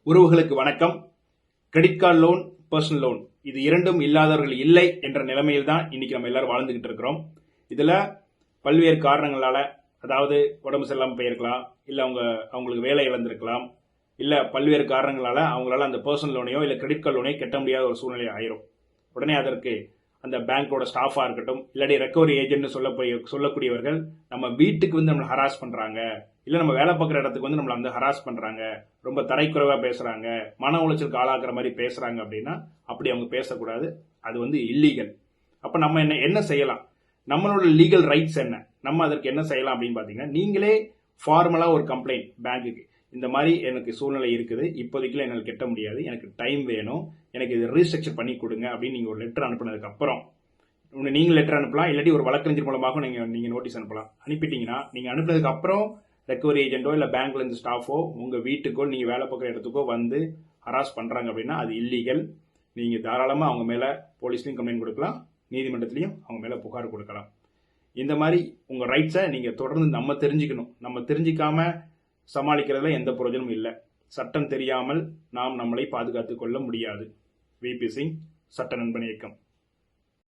உறவுகளுக்கு வணக்கம். Credit card loan, personal loan இது இரண்டும் இல்லாதவர்கள் இல்லை என்ற நிலைமையில் தான் இன்னைக்கு நம்ம எல்லாரும் வாழ்ந்துகிட்டு இருக்கிறோம். இதுல பல்வேறு காரணங்களால, அதாவது உடம்பு சரியில்லாமல் போயிருக்கலாம், இல்ல அவங்களுக்கு வேலை இழந்திருக்கலாம், இல்ல பல்வேறு காரணங்களால அவங்களால அந்த பர்சனல் லோனையோ இல்ல கிரெடிட் கார்டு லோனையோ கட்ட முடியாத ஒரு சூழ்நிலை ஆயிரும். உடனே அதற்கு அந்த பேங்கோட ஸ்டாஃபா இருக்கட்டும், இல்லாட்டி ரெக்கவரி ஏஜென்ட் சொல்லக்கூடியவர்கள் நம்ம வீட்டுக்கு வந்து நம்மளை ஹராஸ் பண்றாங்க, இல்ல நம்ம வேலை பார்க்குற இடத்துக்கு வந்து நம்மள வந்து ஹராஸ் பண்றாங்க, ரொம்ப தரைக்குறைவா பேசுறாங்க, மன உளைச்சலுக்கு ஆளாக்குற மாதிரி பேசுறாங்க அப்படின்னா அப்படி அவங்க பேசக்கூடாது. அது வந்து இல்லீகல். அப்ப நம்ம என்ன செய்யலாம்? நம்மளோட லீகல் ரைட்ஸ் என்ன? நம்ம அதற்கு என்ன செய்யலாம் அப்படின்னு பாத்தீங்கன்னா, நீங்களே ஃபார்மலா ஒரு கம்ப்ளைண்ட் பேங்குக்கு, இந்த மாதிரி எனக்கு சூழ்நிலை இருக்குது, இப்போதைக்கு என்னால் கட்ட முடியாது, எனக்கு டைம் வேணும், எனக்கு இது ரீஸ்ட்ரக்சர் பண்ணி கொடுங்க அப்படின்னு நீங்க ஒரு லெட்டர் அனுப்புனதுக்கு அப்புறம், நீங்க லெட்டர் அனுப்பலாம், இல்லாட்டி ஒரு வழக்கறிஞர் மூலமாக நீங்க நோட்டீஸ் அனுப்பலாம். அனுப்பிட்டீங்கன்னா நீங்க அனுப்புனதுக்கு அப்புறம் ரெக்கவரி ஏஜென்ட்டோ இல்ல பேங்க்ல இருந்து ஸ்டாஃபோ உங்க வீட்டுக்கோ நீங்க வேலை பார்க்குற இடத்துக்கோ வந்து ஹராஸ் பண்றாங்க அப்படின்னா அது இல்லீகல். நீங்க தாராளமா அவங்க மேல போலீஸ்லயும் கம்ப்ளைண்ட் கொடுக்கலாம், நீதிமன்றத்திலையும் அவங்க மேல புகார் கொடுக்கலாம். இந்த மாதிரி உங்க ரைட்ஸை நீங்க தொடர்ந்து நம்ம தெரிஞ்சுக்கணும். நம்ம தெரிஞ்சிக்காம சமாளிக்கிறதுல எந்த பிரயோஜனமும் இல்லை. சட்டம் தெரியாமல் நாம் நம்மளை பாதுகாத்துக் கொள்ள முடியாது. விபி சிங், சட்ட நண்பன் இயக்கம்.